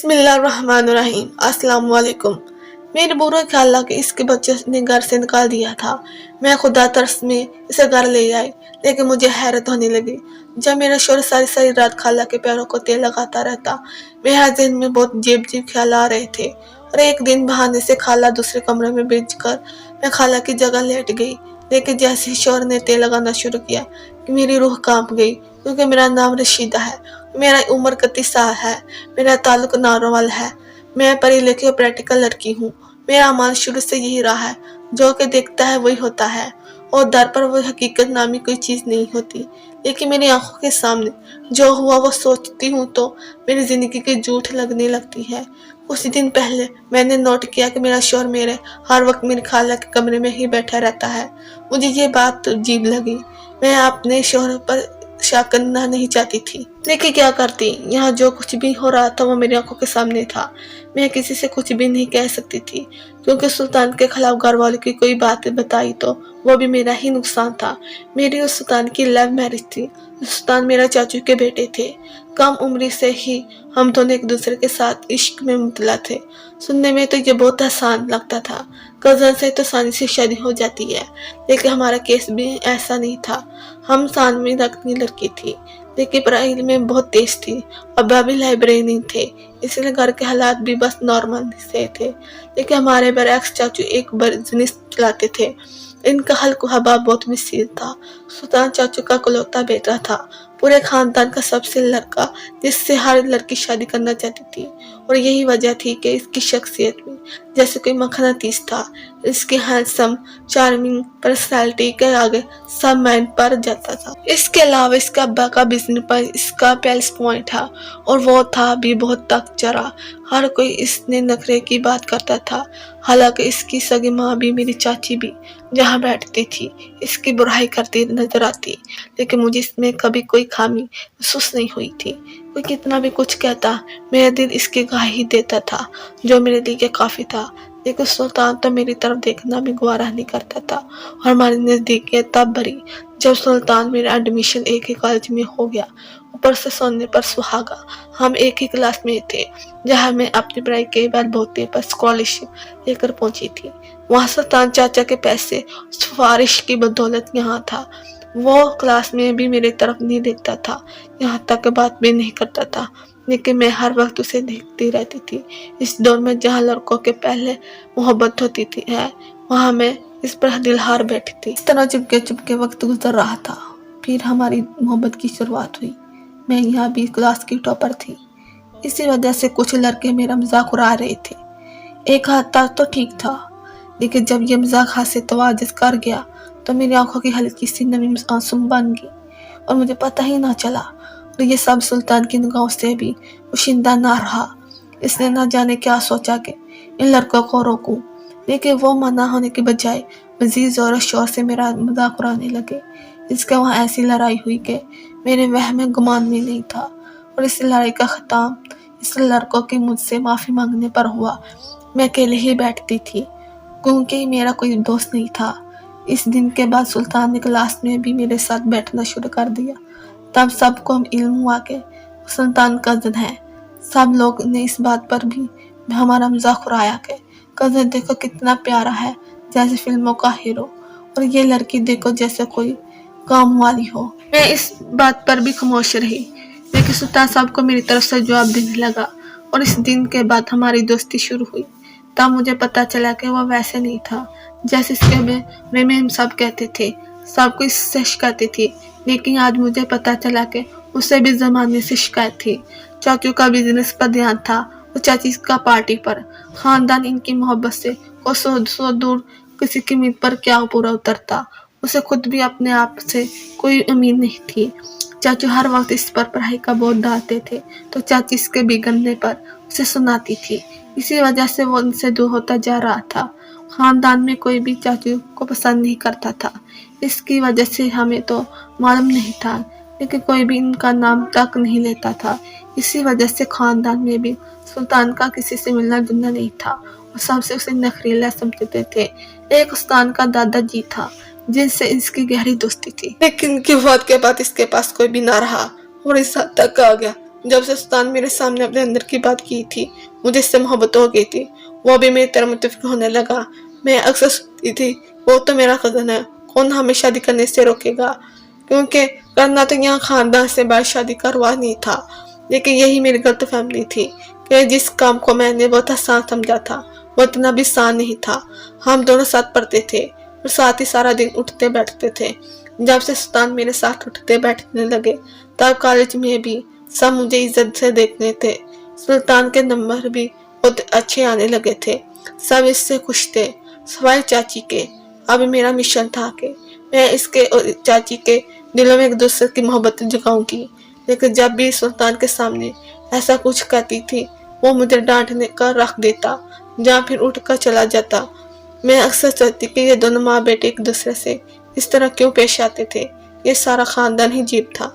बिस्मिल्लाहिर्रहमानिर्रहीम। अस्सलाम वालेकुम। मेरे बुरे ख्याल के इसके बच्चे ने घर से निकाल दिया था। मैं खुदा तरस में इसे घर ले आई, लेकिन मुझे हैरत होने लगी जब मेरा शोहर सारी सारी रात खाला के पैरों को तेल लगाता रहता। मेरे ज़हन में बहुत अजीब अजीब ख्याल आ रहे थे और एक दिन बहाने से खाला दूसरे कमरे में भेज कर मैं खाला की जगह लेट गई। लेकिन जैसे ही शोहर ने तेल लगाना शुरू किया कि मेरी रूह कांप गई, क्योंकि मेरा नाम रशीदा है, मेरा उम्र 31 साल है, मेरा ताल्लुक नारोवाल है, मैं पढ़ी लिखी और प्रैक्टिकल लड़की हूँ। मेरा अमाल शुरू से यही रहा है, जो कि देखता है वही होता है और दर पर वो हकीकत नामी कोई चीज़ नहीं होती। लेकिन मेरी आंखों के सामने जो हुआ वो सोचती हूँ तो मेरी ज़िंदगी की झूठ लगने लगती है। कुछ दिन पहले मैंने नोट किया कि मेरा शौहर मेरे हर वक्त मेरी खाला के कमरे में ही बैठा रहता है। मुझे ये बात अजीब लगी। मैं अपने शौहर पर शक करना नहीं चाहती थी, लेकिन क्या करती, यहाँ जो कुछ भी हो रहा था वो मेरी आंखों के सामने था। मैं किसी से कुछ भी नहीं कह सकती थी, क्योंकि सुल्तान के खिलाफ घर वालों की कोई बात बताई तो वो भी मेरा ही नुकसान था। मेरी और सुल्तान की लव मैरिज थी। सुल्तान मेरा चाचू के बेटे थे। कम उम्र से ही हम दोनों एक दूसरे के साथ इश्क में मुबतला थे। सुनने में तो ये बहुत आसान लगता था, कजन से तो आसानी से शादी हो जाती है, लेकिन हमारा केस भी ऐसा नहीं था। हम सान में रखनी लड़की थी, लेकिन पढ़ाई में बहुत तेज थी और भाभी लाइब्रेरी थे, इसलिए घर के हालात भी बस नॉर्मल से थे। लेकिन हमारे बरअक्स चाचू एक बिजनेस चलाते थे। इनका हल्क हवा बहुत विसीर था। सुल्तान चाचू का इकलौता बेटा था, पूरे खानदान का सबसे लड़का, जिससे हर लड़की शादी करना चाहती थी। और यही वजह थी कि इसकी शख्सियत में जैसे कोई मखनातीस था। इसके हैंडसम चार्मिंग पर्सनालिटी के आगे सब माइंड पर जाता था। इसके अलावा इसके अब्बा का बिजनेस पर इसका प्लस पॉइंट था, और वो था भी बहुत तक चरा। हर कोई इसने नखरे की बात करता था। हालांकि इसकी सगी माँ भी, मेरी चाची भी जहाँ बैठती थी इसकी बुराई करती नजर आती, लेकिन मुझे इसमें कभी कोई खामी महसूस नहीं हुई थी। कोई कितना भी कुछ कहता, मेरा दिल इसकी गवाही देता था, जो मेरे लिए काफी था। लेकिन सुल्तान तो मेरी तरफ देखना भी गवारा नहीं करता था, और हमारी नजदीकियां तब भरी जब सुल्तान मेरा एडमिशन एक ही कॉलेज में हो गया। ऊपर से सोने पर सुहागा। हम एक ही क्लास में थे, जहाँ मैं अपनी पढ़ाई के बाद बहुते पर स्कॉलरशिप लेकर पहुंची थी। वहाँ सुल्तान चाचा के पैसे सिफारिश की बदौलत यहाँ था। वो क्लास में भी मेरी तरफ नहीं देखता था, यहाँ तक बात भी नहीं करता था, लेकिन मैं हर वक्त उसे देखती रहती थी। इस दौर में जहाँ लड़कों के पहले मोहब्बत होती थी है, वहाँ मैं इस पर दिल हार बैठी थी। इस तरह चुपके चुपके वक्त गुजर रहा था। फिर हमारी मोहब्बत की शुरुआत हुई। मैं यहाँ भी क्लास की टॉपर थी, इसी वजह से कुछ लड़के मेरा मजाक उड़ा रहे थे। एक हद तक तो ठीक था, लेकिन जब ये मजाक हाथ से तवाजुस कर गया तो मेरी आंखों की हल्की सी नमी आंसू बन गई और मुझे पता ही ना चला। और ये सब सुल्तान की निगाहों से भी पोशीदा ना रहा। इसने ना जाने क्या सोचा कि इन लड़कों को रोकूं, लेकिन वो मना होने के बजाय मजीद जोर शोर से मेरा मजाक उड़ाने लगे। इसके वहाँ ऐसी लड़ाई हुई कि मेरे वहम में गुमान भी नहीं था, और इस लड़ाई का खत्म इस लड़कों की मुझसे माफ़ी मांगने पर हुआ। मैं अकेले ही बैठती थी, क्योंकि मेरा कोई दोस्त नहीं था। इस दिन के बाद सुल्तान ने क्लास में भी मेरे साथ बैठना शुरू कर दिया। तब सबको इल्म हुआ कि सुल्तान कज़न है। सब लोग ने इस बात पर भी हमारा मजाक उड़ाया कि कज़न देखो कितना प्यारा है, जैसे फिल्मों का हीरो, और ये लड़की देखो जैसे कोई काम वाली हो। मैं इस बात पर भी खामोश रही, लेकिन सुल्तान सबको मेरी तरफ से जवाब देने लगा, और इस दिन के बाद हमारी दोस्ती शुरू हुई। तब मुझे पता चला कि वो वैसे नहीं था जैसे इसके में हम सब कहते थे। सब कुछ इससे शिकायत थी, लेकिन आज मुझे पता चला कि उसे भी जमाने से शिकायत थी। चाचू का बिजनेस पर ध्यान था और चाची का पार्टी पर। खानदान इनकी मोहब्बत से को सौ दूर किसी की उम्मीद पर क्या पूरा उतरता। उसे खुद भी अपने आप से कोई उम्मीद नहीं थी। चाचू हर वक्त इस पर पढ़ाई का बोझ डालते थे, तो चाची इसके बिगड़ने पर उसे सुनाती थी। इसी वजह से वो उनसे दूर होता जा रहा था। खानदान में कोई भी चाचू को पसंद नहीं करता था। इसकी वजह से हमें तो मालूम नहीं था, लेकिन कोई भी इनका नाम तक नहीं लेता था। इसी वजह से खानदान में भी सुल्तान का किसी से मिलना जुलना नहीं था, और सबसे उसे नखरीला समझते थे। एक उस्तान का दादाजी था, जिनसे इसकी गहरी दोस्ती थी, लेकिन इनकी वफात के बाद इसके पास कोई भी ना रहा और इस हद तक आ गया जब से सुल्तान मेरे सामने अपने अंदर की बात की थी, मुझे इससे मोहब्बत हो गई थी। वो भी मेरी तरह मुतफिक होने लगा। मैं अक्सर सोचती थी, वो तो मेरा कज़न है, कौन हमें शादी करने से रोकेगा, क्योंकि करना तो यहाँ खानदान से बाहर शादी का रवाज नहीं था। लेकिन यही मेरी गलत फहमी थी कि जिस काम को मैंने बहुत आसान समझा था, वो इतना भी आसान नहीं था। हम दोनों साथ पढ़ते थे और साथ ही सारा दिन उठते बैठते थे। जब से सुल्तान मेरे साथ उठते बैठने लगे, तब कॉलेज में भी सब मुझे इज्जत से देखते थे। सुल्तान के नंबर भी बहुत अच्छे आने लगे थे। सब इससे खुश थे, सवाए चाची के। अब मेरा मिशन था कि मैं इसके और चाची के दिलों में एक दूसरे की मोहब्बत जगाऊंगी। लेकिन जब भी सुल्तान के सामने ऐसा कुछ कहती थी, वो मुझे डांटने का रख देता या फिर उठ कर चला जाता। मैं अक्सर सोचती कि ये दोनों माँ बेटे एक दूसरे से इस तरह क्यों पेश आते थे। ये सारा खानदान ही जीप था।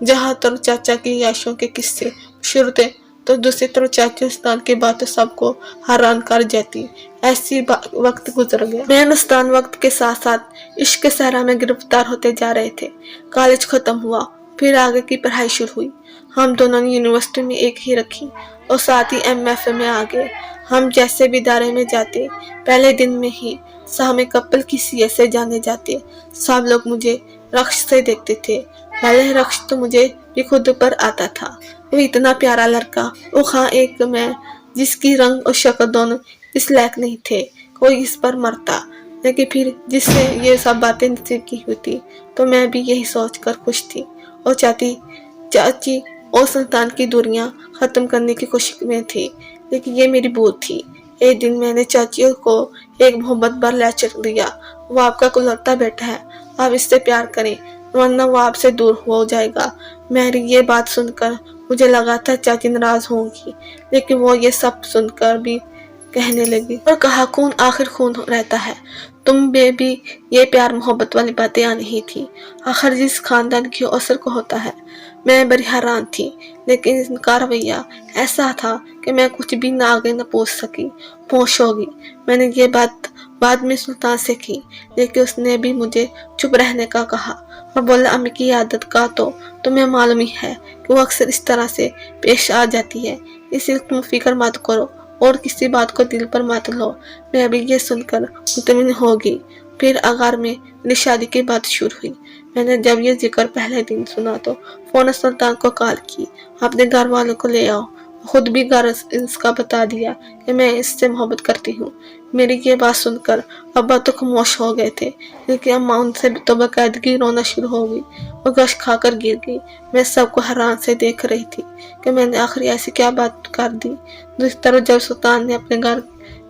जहाँ तो चाचा की याशों के किस्से शुरू थे, तो दूसरी तरफ चाची उस्तान की बातें सबको हैरान कर जाती। ऐसी वक्त गुजर गया। मैं उस्तान वक्त के साथ साथ इश्क के सहरा में गिरफ्तार होते जा रहे थे। कॉलेज खत्म हुआ, फिर आगे की पढ़ाई शुरू हुई। हम दोनों ने यूनिवर्सिटी में एक ही रखी और साथ ही MFA में आ गए। हम जैसे भी इदारे में जाते, पहले दिन में ही हमें कपल की सीए से जाने जाते। सब लोग मुझे रक्श से देखते थे। पहले रक्श तो मुझे भी खुद पर आता था। वो इतना प्यारा लड़का, वो खां एक मैं, जिसकी रंग और शक्ल दोनों इस लायक नहीं थे कोई इस पर मरता। लेकिन फिर जिससे ये सब बातें नसीब की होती, तो मैं भी यही सोचकर खुश थी और चाची और सुल्तान की दूरियां खत्म करने की कोशिश में थी। लेकिन ये मेरी भूल थी। एक दिन मैंने चाची को एक मोहब्बत भर लेक्चर दिया, वो आपका कुलौता बेटा है, आप इससे प्यार करें वरना वो आपसे दूर हो जाएगा। मेरी ये बात सुनकर मुझे लगा था चाची नाराज होंगी, लेकिन वो ये सब सुनकर भी कहने लगी और कहा, खून आखिर खून रहता है, तुम में भी ये प्यार मोहब्बत वाली बातें आ नहीं थी। आखिर जिस खानदान की असर को होता है। मैं बड़ी हैरान थी, लेकिन इनका रवैया ऐसा था कि मैं कुछ भी ना आगे न पहुंच होगी। मैंने ये बात बाद में सुल्तान से की, लेकिन उसने भी मुझे चुप रहने का कहा और बोला, अम्मी की आदत का तो तुम्हें मालूम ही है कि वो अक्सर इस तरह से पेश आ जाती है, इसलिए तुम फिक्र मत करो और किसी बात को दिल पर मत लो। मैं अभी ये सुनकर मुतमिन होगी। फिर अगर में मेरी शादी की बात शुरू हुई। मैंने जब ये जिक्र पहले दिन सुना तो फौरन सुल्तान को कॉल की, अपने घर वालों को ले आओ। खुद भी घर इसका बता दिया कि मैं इससे मोहब्बत करती हूँ। मेरी ये बात सुनकर अब्बा तो खामोश हो गए थे, लेकिन अम्मा उनसे तो बाकायदगी रोना शुरू हो गई। वो गश खाकर गिर गई। मैं सबको हैरान से देख रही थी कि मैंने आखिर ऐसी क्या बात कर दी। दूसरी तरफ जब सुल्तान ने अपने घर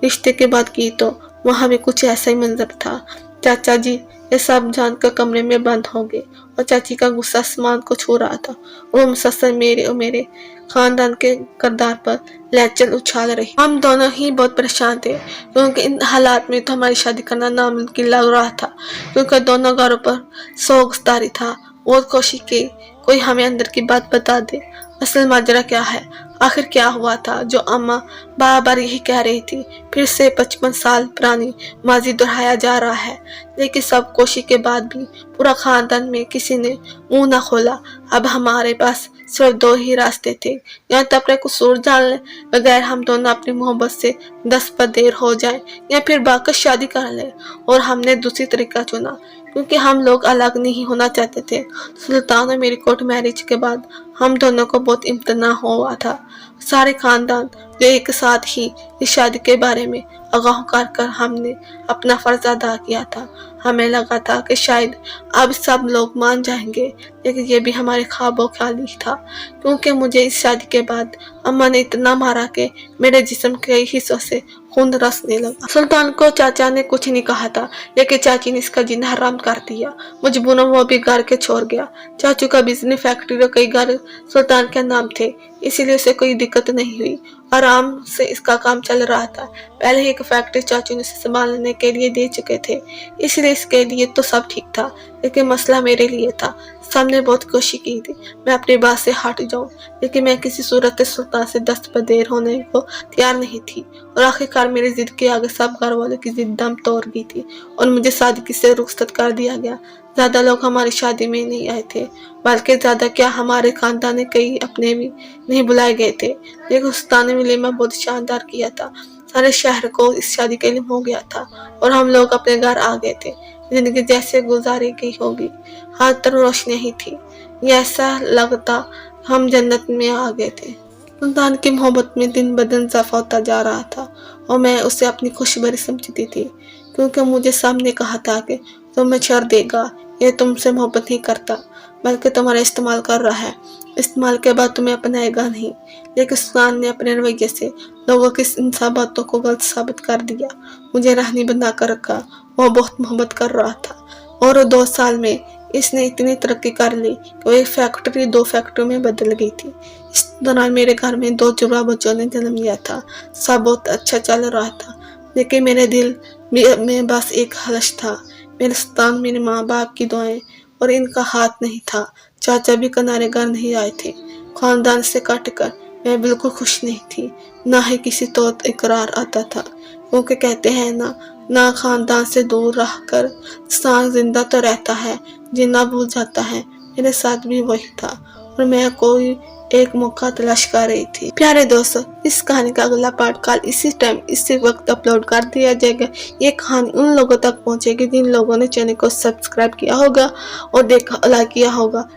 रिश्ते की बात की, तो वहाँ भी कुछ ऐसा ही मंजर था। चाचा जी ये सब जानकर कमरे में बंद हो गए और चाची का गुस्सा आसमान को छू रहा था। वो मुसलसल मेरे और मेरे खानदान के किरदार पर लेक्चर उछाल रही। हम दोनों ही बहुत परेशान थे, क्योंकि इन हालात में तो हमारी शादी करना नामुमकिन लग रहा था, क्योंकि दोनों घरों पर सोगसदारी था। बहुत कोशिश की कोई हमें अंदर की बात बता दे, असल माजरा क्या है, आखिर क्या हुआ था जो अम्मा बार बार यही कह रही थी। फिर से 55 साल पुरानी माजी दोहराया जा रहा है। लेकिन सब कोशिश के बाद भी पूरा खानदान में किसी ने मुंह न खोला। अब हमारे पास सिर्फ 2 ही रास्ते थे, या तो अपने कसूर जान ले बगैर हम दोनों अपनी मोहब्बत से दस्तबदेर हो जाएं, या फिर बाकर शादी कर ले। और हमने दूसरी तरीका चुना, क्योंकि हम लोग अलग नहीं होना चाहते थे। सुल्तान और मेरी कोर्ट मैरिज के बाद हम दोनों को बहुत इम्तना हुआ था। सारे खानदान जो एक साथ ही इस शादी के बारे में आगाह कर हमने अपना फर्ज अदा किया था। हमें लगा था कि शायद अब सब लोग मान जाएंगे, लेकिन ये भी हमारे ख्वाबों ख्याल ही था, क्योंकि मुझे इस शादी के बाद अम्मा ने इतना मारा कि मेरे जिस्म के हिस्सों से खून रसने लगा। सुल्तान को चाचा ने कुछ नहीं कहा था, लेकिन चाची ने इसका जीना हराम कर दिया। मजबूरन वो भी घर के छोड़ गया। चाचू का बिजनेस फैक्ट्री और कई घर सुल्तान के नाम थे, इसीलिए उसे कोई दिक्कत नहीं हुई। आराम से इसका काम चल रहा था। पहले ही एक फैक्ट्री चाचू ने संभालने के लिए दे चुके थे, इसलिए इसके लिए तो सब ठीक था। लेकिन मसला मेरे लिए था। सबने बहुत कोशिश की थी मैं अपनी बात से हट जाऊं, लेकिन मैं किसी सूरत सुल्तान से दस्तबदेर होने को तैयार नहीं थी। और आखिरकार मेरी जिद के आगे सब घर वालों की जिद दम तोड़ गई थी और मुझे सादगी से रुखसत कर दिया गया। ज्यादा लोग हमारी शादी में नहीं आए थे, बल्कि ज्यादा क्या हमारे खानदान के कई अपने भी नहीं बुलाए गए थे। लेकिन उस्ताद ने वलीमा बहुत शानदार किया था। सारे शहर को इस शादी के लिए हो गया था और हम लोग अपने घर आ गए थे। जिंदगी जैसे गुजारी गई होगी, हर तरफ रोशनी ही थी। ये ऐसा लगता हम जन्नत में आ गए थे। सुल्तान की मोहब्बत में दिन ब दिन इजाफा होता जा रहा था और मैं उसे अपनी खुशबरी समझती थी, क्योंकि मुझे सामने कहा था कि तुम्हें छोड़ देगा, ये तुमसे मोहब्बत नहीं करता बल्कि तुम्हारा इस्तेमाल कर रहा है। इस्तेमाल के बाद तुम्हें अपनाएगा नहीं। लेकिन सुल्तान ने अपने रवैये से लोगों की इन सब बातों को गलत साबित कर दिया। मुझे राहनी बना कर रखा। वो बहुत मोहब्बत कर रहा था और 2 साल में इसने इतनी तरक्की कर ली कि वो एक फैक्ट्री 2 फैक्ट्रियों में बदल गई थी। इस दौरान मेरे घर में 2 जुड़वा बच्चों ने जन्म लिया था। सब बहुत अच्छा चल रहा था, लेकिन मेरे दिल में बस एक खलश था। मेरे सुल्तान, मेरे माँ बाप की दुआएं और इनका हाथ नहीं था। चाचा भी किनारे घर नहीं आए थे। खानदान से कट कर मैं बिल्कुल खुश नहीं थी, ना ही किसी तो इकरार आता था, क्योंकि कहते हैं ना खानदान से दूर रह कर इंसान जिंदा तो रहता है, जीना भूल जाता है। मेरे साथ भी वही था और मैं कोई एक मौका तलाश कर रही थी। प्यारे दोस्तों, इस कहानी का अगला पार्ट कल इसी टाइम इसी वक्त अपलोड कर दिया जाएगा। ये कहानी उन लोगों तक पहुंचेगी जिन लोगों ने चैनल को सब्सक्राइब किया होगा और देखा लाइक किया होगा।